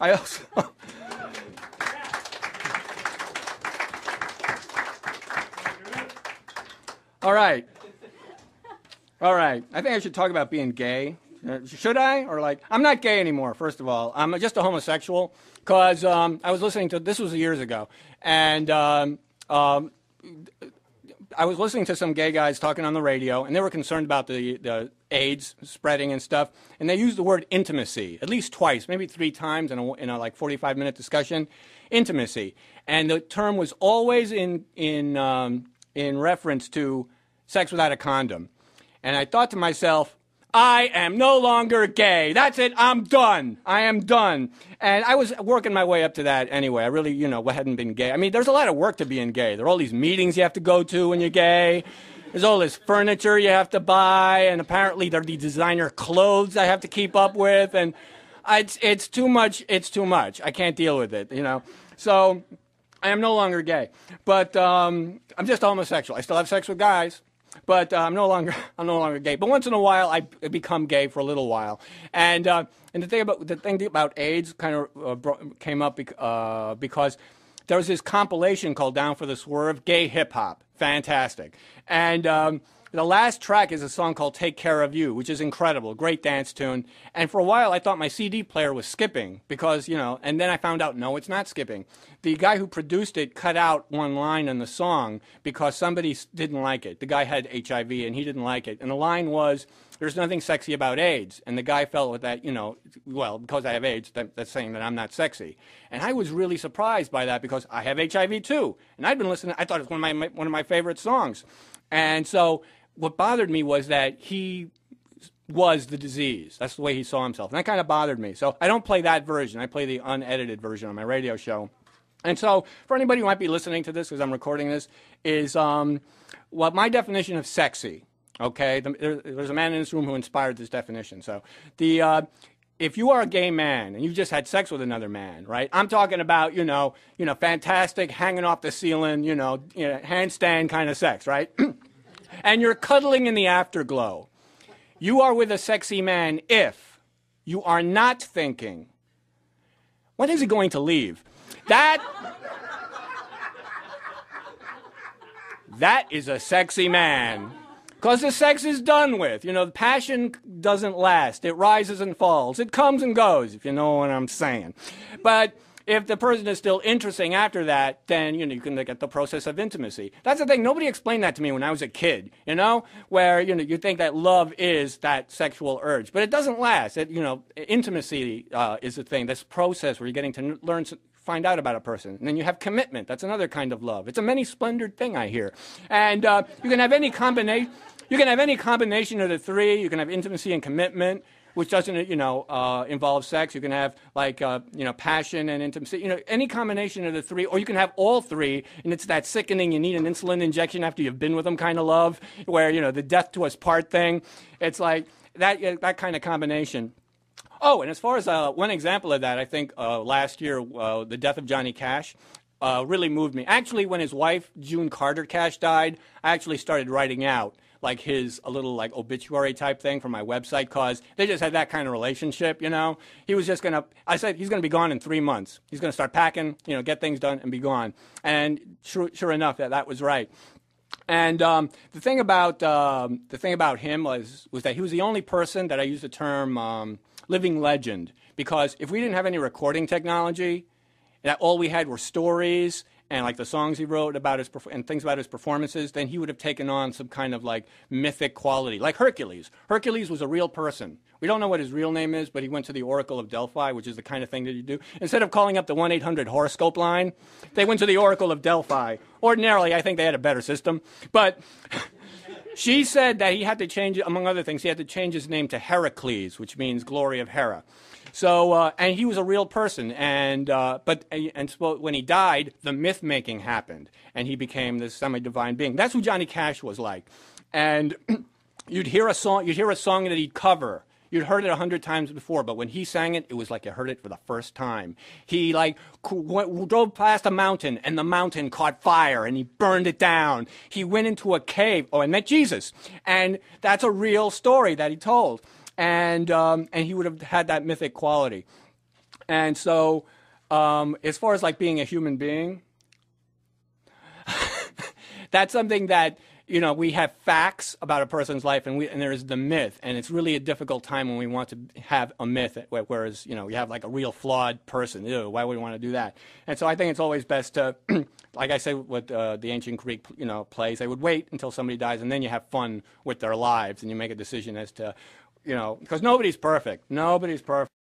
I also All right. All right. I think I should talk about being gay. Should I? Or like, I'm not gay anymore, first of all. I'm just a homosexual because I was listening to, this was years ago, and I was listening to some gay guys talking on the radio, and they were concerned about the AIDS spreading and stuff, and they used the word intimacy at least twice, maybe 3 times in a like 45-minute discussion. Intimacy, and the term was always in reference to sex without a condom. And I thought to myself, I am no longer gay. That's it. I'm done. I am done. And I was working my way up to that anyway. I really, hadn't been gay. I mean, there's a lot of work to being gay. There are all these meetings you have to go to when you're gay. There's all this furniture you have to buy. And apparently there are the designer clothes I have to keep up with. And it's too much. It's too much. I can't deal with it, So I am no longer gay. But I'm just a homosexual. I still have sex with guys. But I'm no longer gay. But once in a while, I become gay for a little while. And the thing about AIDS kind of came up because there was this compilation called Down for the Swerve, gay hip hop, fantastic. And the last track is a song called Take Care of You, which is incredible, great dance tune. And for a while, I thought my CD player was skipping because, and then I found out, no, it's not skipping. The guy who produced it cut out one line in the song because somebody didn't like it. The guy had HIV and he didn't like it. And the line was, there's nothing sexy about AIDS. And the guy felt with that, well, because I have AIDS, that's saying that I'm not sexy. And I was really surprised by that because I have HIV too. And I'd been listening, I thought it was one of my favorite songs. And so what bothered me was that he was the disease. That's the way he saw himself. And that kind of bothered me. So I don't play that version. I play the unedited version on my radio show. And so for anybody who might be listening to this, because I'm recording this, is what my definition of sexy, okay? There's a man in this room who inspired this definition. So if you are a gay man and you've just had sex with another man, right? I'm talking about, fantastic, hanging off the ceiling, handstand kind of sex, right? And you're cuddling in the afterglow. You are with a sexy man if you are not thinking, when is he going to leave? That is a sexy man. Because the sex is done with. The passion doesn't last. It rises and falls. It comes and goes, if you know what I'm saying. But if the person is still interesting after that, then, you can look at the process of intimacy. That's the thing. Nobody explained that to me when I was a kid, where, you think that love is that sexual urge. But it doesn't last. Intimacy is the thing, this process where you're getting to find out about a person. And then you have commitment. That's another kind of love. It's a many-splendored thing, I hear. And you can have any combination. You can have any combination of the three. You can have intimacy and commitment, which doesn't, involve sex. You can have, passion and intimacy. Any combination of the three. Or you can have all three, and it's that sickening, you need an insulin injection after you've been with them kind of love, where, the death to us part thing. It's like that kind of combination. Oh, and as far as one example of that, I think last year, the death of Johnny Cash really moved me. Actually, when his wife, June Carter Cash, died, I actually started writing out a little obituary type thing for my website because they just had that kind of relationship, He was just I said, he's going to be gone in 3 months. He's going to start packing, get things done and be gone. And sure enough, that was right. And the thing about him was that he was the only person that I used the term living legend, because if we didn't have any recording technology, that all we had were stories and the songs he wrote about and things about his performances, then he would have taken on some kind of mythic quality, like Hercules. Hercules was a real person. We don't know what his real name is, but he went to the Oracle of Delphi, which is the kind of thing that you do. Instead of calling up the 1-800 horoscope line, they went to the Oracle of Delphi. Ordinarily, I think they had a better system, but she said that he had to change, among other things, he had to change his name to Heracles, which means glory of Hera. So, and he was a real person, and when he died, the myth making happened, and he became this semi-divine being. That's who Johnny Cash was like. And you'd hear a song that he'd cover. You'd heard it 100 times before, but when he sang it, it was like you heard it for the first time. He drove past a mountain, and the mountain caught fire, and he burned it down. He went into a cave, and met Jesus, and that's a real story that he told. And he would have had that mythic quality. And so, as far as like being a human being, that's something that, you know, we have facts about a person's life, and there's the myth, and it's really a difficult time when we want to have a myth, whereas, you know, you have like a real flawed person. Ew, why would we want to do that? And so I think it's always best to, like I say with the ancient Greek, you know, plays, they would wait until somebody dies, and then you have fun with their lives, and you make a decision as to, you know, because nobody's perfect. Nobody's perfect.